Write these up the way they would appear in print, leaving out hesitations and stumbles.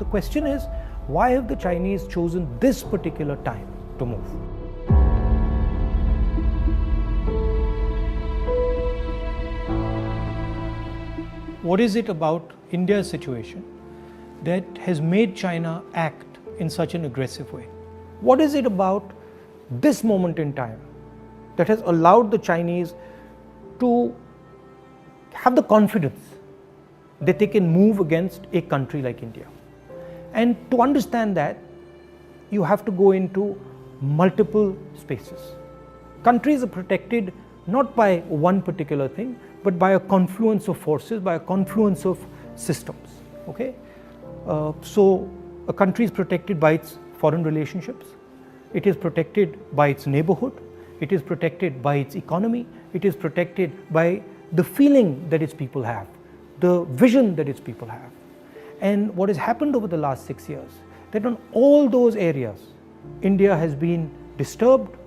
The question is, why have the Chinese chosen this particular time to move? What is it about India's situation that has made China act in such an aggressive way? What is it about this moment in time that has allowed the Chinese to have the confidence that they can move against a country like India? And to understand that, you have to go into multiple spaces. Countries are protected not by one particular thing, but by a confluence of forces, by a confluence of systems. Okay? So a country is protected by its foreign relationships, it is protected by its neighborhood, it is protected by its economy, it is protected by the feeling that its people have, the vision that its people have. And what has happened over the last 6 years, that on all those areas, India has been disturbed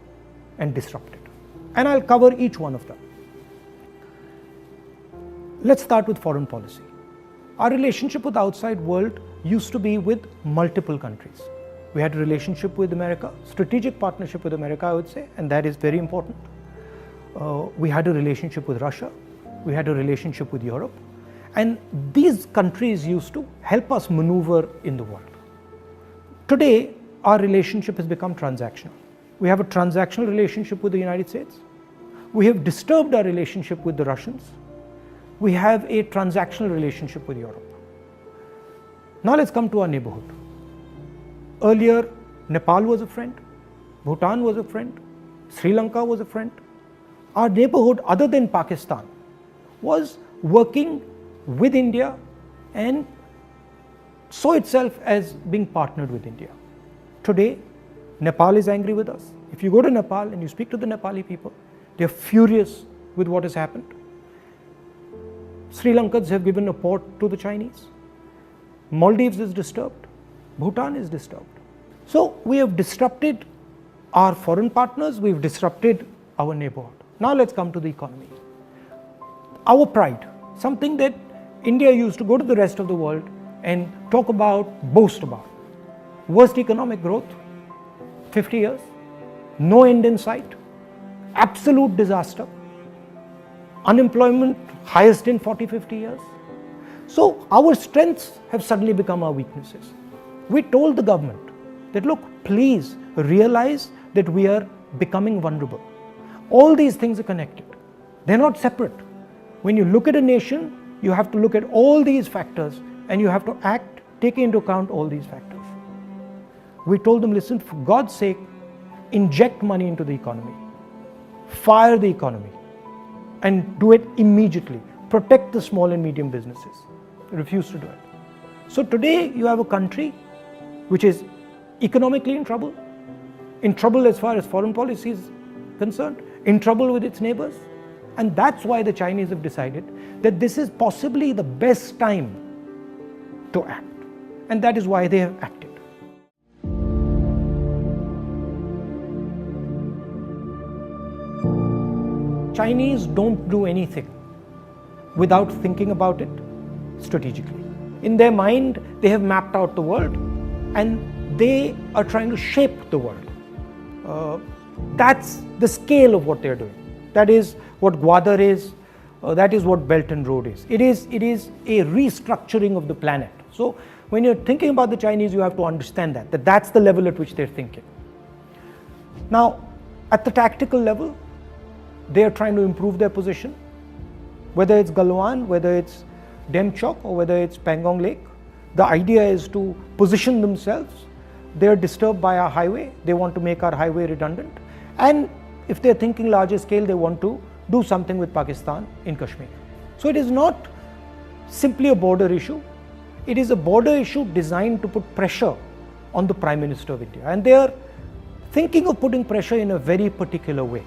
and disrupted. And I'll cover each one of them. Let's start with foreign policy. Our relationship with the outside world used to be with multiple countries. We had a relationship with America, strategic partnership with America, I would say, and that is very important. We had a relationship with Russia, we had a relationship with Europe, and these countries used to help us maneuver in the world. Today, our relationship has become transactional. We have a transactional relationship with the United States. We have disturbed our relationship with the Russians. We have a transactional relationship with Europe. Now let's come to our neighborhood. Earlier, Nepal was a friend, Bhutan was a friend, Sri Lanka was a friend. Our neighborhood, other than Pakistan, was working with India and saw itself as being partnered with India. Today, Nepal is angry with us. If you go to Nepal and you speak to the Nepali people, they are furious with what has happened. Sri Lankans have given a port to the Chinese. Maldives is disturbed. Bhutan is disturbed. So we have disrupted our foreign partners, we've disrupted our neighborhood. Now let's come to the economy. Our pride, something that India used to go to the rest of the world and talk about, boast about. Worst economic growth, 50 years, no end in sight, absolute disaster, unemployment highest in 40-50 years. So our strengths have suddenly become our weaknesses. We told the government that, look, please realize that we are becoming vulnerable. All these things are connected. They're not separate. When you look at a nation, you have to look at all these factors and you have to act, taking into account all these factors. We told them, listen, for God's sake, inject money into the economy, fire the economy, and do it immediately. Protect the small and medium businesses. They refused to do it. So today you have a country which is economically in trouble as far as foreign policy is concerned, in trouble with its neighbors. And that's why the Chinese have decided that this is possibly the best time to act. And that is why they have acted. Chinese don't do anything without thinking about it strategically. In their mind, they have mapped out the world and they are trying to shape the world. That's the scale of what they're doing. That is what Gwadar is, that is what Belt and Road is. It is a restructuring of the planet. So when you're thinking about the Chinese, you have to understand that that's the level at which they're thinking. Now, at the tactical level, they are trying to improve their position, whether it's Galwan, whether it's Demchok, or whether it's Pangong Lake. The idea is to position themselves. They are disturbed by our highway. They want to make our highway redundant. And if they're thinking larger scale, they want to do something with Pakistan in Kashmir. So it is not simply a border issue. It is a border issue designed to put pressure on the Prime Minister of India. And they are thinking of putting pressure in a very particular way.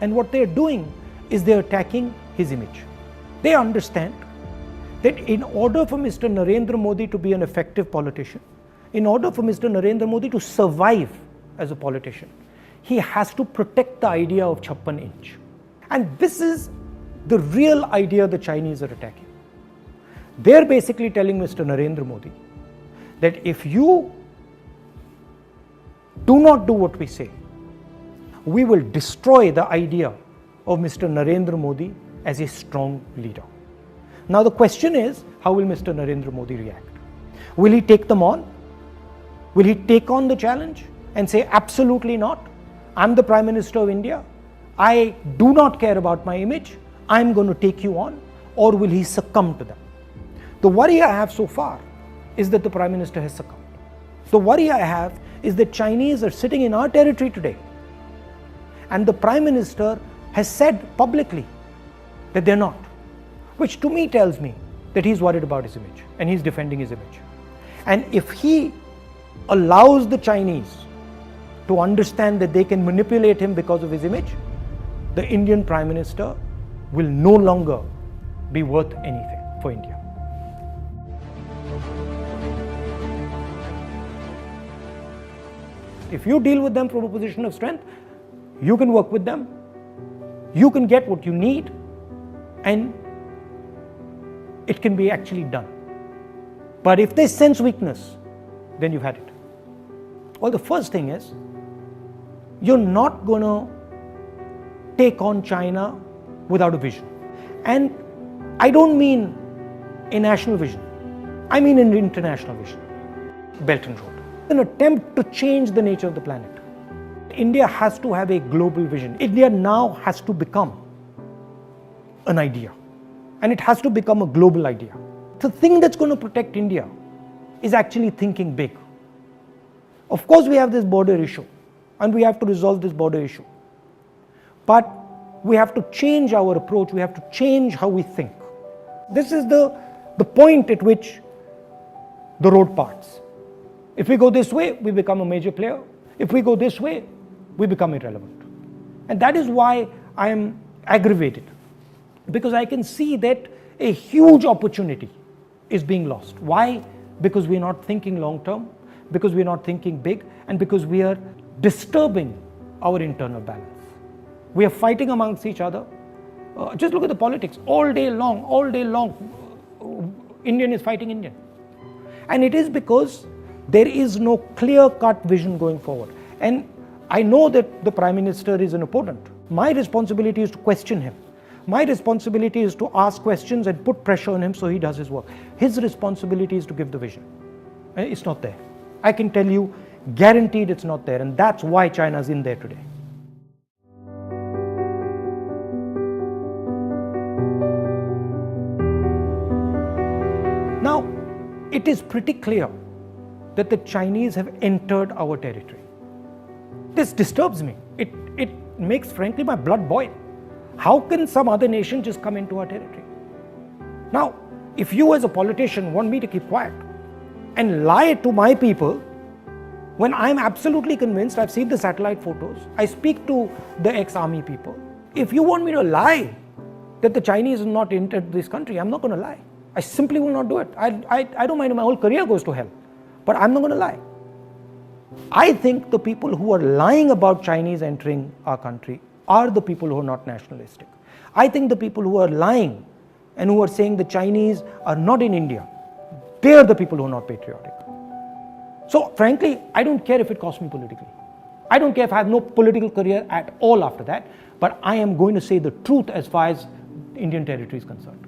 And what they are doing is they are attacking his image. They understand that in order for Mr. Narendra Modi to be an effective politician, in order for Mr. Narendra Modi to survive as a politician, he has to protect the idea of 56 inch. And this is the real idea the Chinese are attacking. They're basically telling Mr. Narendra Modi that if you do not do what we say, we will destroy the idea of Mr. Narendra Modi as a strong leader. Now the question is, how will Mr. Narendra Modi react? Will he take them on? Will he take on the challenge and say, absolutely not, I'm the Prime Minister of India, I do not care about my image, I'm going to take you on? Or will he succumb to them? The worry I have so far is that the Prime Minister has succumbed. The worry I have is that Chinese are sitting in our territory today, and the Prime Minister has said publicly that they're not, which to me tells me that he's worried about his image and he's defending his image. And if he allows the Chinese to understand that they can manipulate him because of his image, the Indian Prime Minister will no longer be worth anything for India. If you deal with them from a position of strength, you can work with them, you can get what you need, and it can be actually done. But if they sense weakness, then you've had it. Well, the first thing is, you're not going to take on China without a vision. And I don't mean a national vision, I mean an international vision. Belt and Road. An attempt to change the nature of the planet. India has to have a global vision. India now has to become an idea, and it has to become a global idea. The thing that's going to protect India is actually thinking big. Of course, we have this border issue, and we have to resolve this border issue. But we have to change our approach, we have to change how we think. This is the point at which the road parts. If we go this way, we become a major player. If we go this way, we become irrelevant. And that is why I am aggravated, because I can see that a huge opportunity is being lost. Why? Because we are not thinking long term, because we are not thinking big, and because we are disturbing our internal balance. We are fighting amongst each other. Just look at the politics. All day long, Indian is fighting Indian. And it is because there is no clear-cut vision going forward. And I know that the Prime Minister is an opponent. My responsibility is to question him. My responsibility is to ask questions and put pressure on him so he does his work. His responsibility is to give the vision. And it's not there. I can tell you, guaranteed it's not there. And that's why China's in there today. Now, it is pretty clear that the Chinese have entered our territory. This disturbs me. It makes, frankly, my blood boil. How can some other nation just come into our territory? Now, if you as a politician want me to keep quiet and lie to my people, when I'm absolutely convinced, I've seen the satellite photos, I speak to the ex-army people. If you want me to lie that the Chinese have not entered this country, I'm not going to lie. I simply will not do it. I don't mind if my whole career goes to hell, but I'm not going to lie. I think the people who are lying about Chinese entering our country are the people who are not nationalistic. I think the people who are lying and who are saying the Chinese are not in India, they are the people who are not patriotic. So frankly, I don't care if it costs me politically. I don't care if I have no political career at all after that, but I am going to say the truth as far as Indian territory is concerned.